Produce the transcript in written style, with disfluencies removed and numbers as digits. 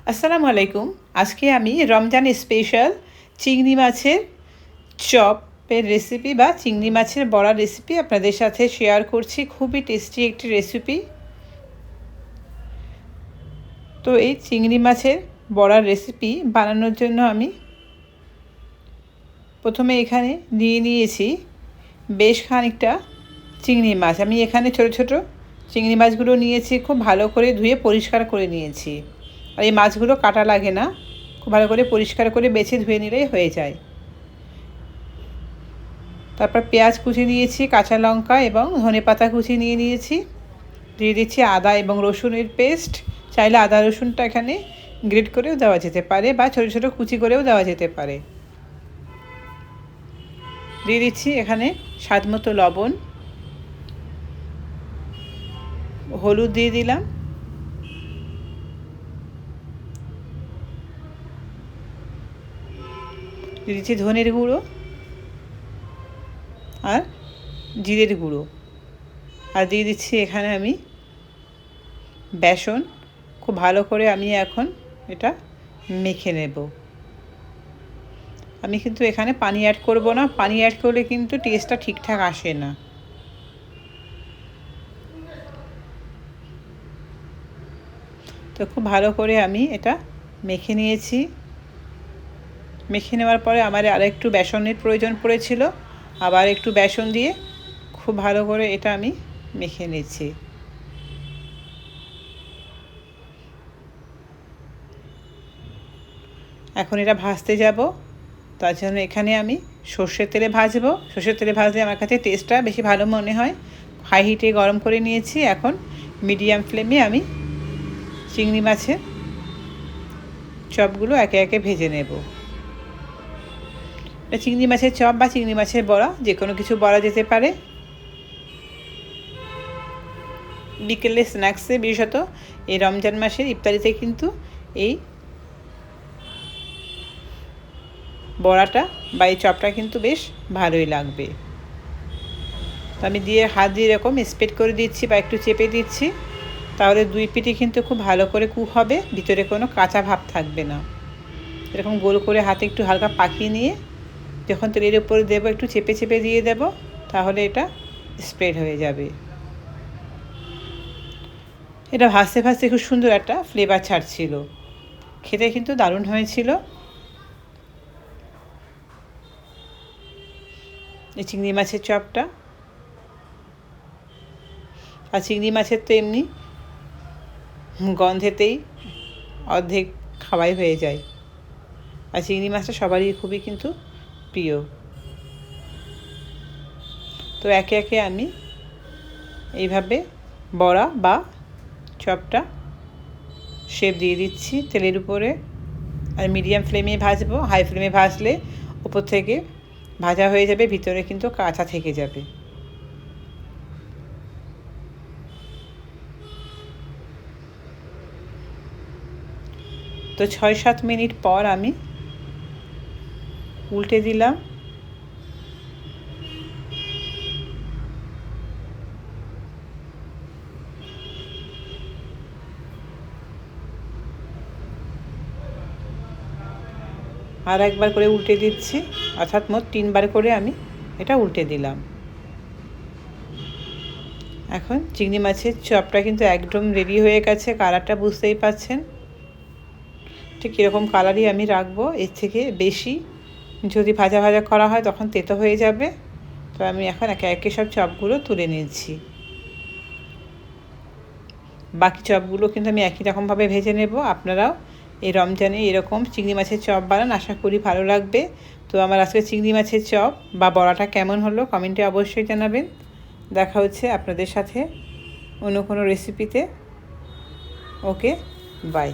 আসসালামু আলাইকুম। আজকে আমি রমজান স্পেশাল চিংড়ি মাছের চপের রেসিপি বা চিংড়ি মাছের বড়ার রেসিপি আপনাদের সাথে শেয়ার করছি। খুবই টেস্টি একটি রেসিপি। তো এই চিংড়ি মাছের বড়ার রেসিপি বানানোর জন্য আমি প্রথমে এখানে নিয়েছি বেশ খানিকটা চিংড়ি মাছ। আমি এখানে ছোট ছোট চিংড়ি মাছগুলো নিয়েছি, খুব ভালো করে ধুয়ে পরিষ্কার করে নিয়েছি। আর এই মাছগুলো কাটা লাগে না, খুব ভালো করে পরিষ্কার করে বেছে ধুয়ে নিলেই হয়ে যায়। তারপর পেঁয়াজ কুচি নিয়েছি, কাঁচা লঙ্কা এবং ধনেপাতা কুচি নিয়েছি। দিয়ে দিচ্ছি আদা এবং রসুনের পেস্ট। চাইলে আদা রসুনটা এখানে গ্রেট করেও দেওয়া যেতে পারে বা ছোটো ছোটো কুচি করেও দেওয়া যেতে পারে। দিয়ে দিচ্ছি এখানে স্বাদ মতো লবণ, হলুদ দিয়ে দিলাম, দিয়ে দিচ্ছি ধনের গুঁড়ো আর জিরের গুঁড়ো, আর দিয়ে দিচ্ছি এখানে আমি বেসন। খুব ভালো করে আমি এখন এটা মেখে নেব। আমি কিন্তু এখানে পানি অ্যাড করব না, পানি অ্যাড করলে কিন্তু টেস্টটা ঠিকঠাক আসে না। তো খুব ভালো করে আমি এটা মেখে নিয়েছি। মেখে নেওয়ার পরে আমার আরেকটু বেসনের প্রয়োজন পড়েছিল, আবার একটু বেসন দিয়ে খুব ভালো করে এটা আমি মেখে নিচ্ছি। এখন এটা ভাজতে যাব, তার জন্য এখানে আমি সর্ষের তেলে ভাজবো। সর্ষের তেলে ভাজলে আমার কাছে টেস্টটা বেশি ভালো মনে হয়। হাই হিটে গরম করে নিয়েছি। এখন মিডিয়াম ফ্লেমে আমি চিংড়ি মাছের চপগুলো একে একে ভেজে নেব। চিংড়ি মাছের চপ বা চিংড়ি মাছের বড়া যে কোনো কিছু বলা যেতে পারে। বিকেলে স্ন্যাক্সে, বিশেষত এই রমজান মাসের ইফতারিতে কিন্তু এই বড়াটা বা এই চপটা কিন্তু বেশ ভালোই লাগবে। তো আমি হাত দিয়ে এরকম স্প্রেড করে দিচ্ছি বা একটু চেপে দিচ্ছি, তাহলে দুই পিঠে কিন্তু খুব ভালো করে কুক হবে, ভিতরে কোনো কাঁচা ভাব থাকবে না। এরকম গোল করে হাতে একটু হালকা পাকিয়ে নিয়ে যখন তেলের উপরে দেবো একটু চেপে চেপে দিয়ে দেব, তাহলে এটা স্প্রেড হয়ে যাবে। এটা ভাজতে ভাজতে খুব সুন্দর একটা ফ্লেভার ছাড়ছিল, খেতে কিন্তু দারুণ হয়েছিল। এই চিংড়ি মাছের চপটা, আর চিংড়ি মাছের তো এমনি গন্ধেতেই অর্ধেক খাওয়াই হয়ে যায়, আর চিংড়ি মাছটা সবারই খুবই কিন্তু প্রিয়। তো একে একে আমি এইভাবে বড়া বা চপটা শেপ দিয়ে দিচ্ছি তেলের উপরে। আর মিডিয়াম ফ্লেমে ভাজবো, হাই ফ্লেমে ভাজলে উপর থেকে ভাজা হয়ে যাবে, ভিতরে কিন্তু কাঁচা থেকে যাবে। তো 6-7 মিনিট পর আমি উল্টে দিলাম। আর একবার করে উল্টে দিচ্ছি, অর্থাৎ মোট 3বার করে আমি এটা উল্টে দিলাম। এখন চিংড়ি মাছের চপটা কিন্তু একদম রেডি হয়ে গেছে। কালারটা বুঝতেই পাচ্ছেন, ঠিক এরকম কালারই আমি রাখবো। এর থেকে বেশি যদি ভাজা ভাজা করা হয় তখন তেতো হয়ে যাবে। তো আমি এখন একে একে সব চপগুলো তুলে নিচ্ছি। বাকি চপগুলো কিন্তু আমি একই রকমভাবে ভেজে নেব। আপনারাও এই রমজানে এরকম চিংড়ি মাছের চপ বানান, আশা করি ভালো লাগবে। তো আমার আজকে চিংড়ি মাছের চপ বা বড়াটা কেমন হলো কমেন্টে অবশ্যই জানাবেন। দেখা হচ্ছে আপনাদের সাথে অন্য কোনো রেসিপিতে। ওকে, বাই।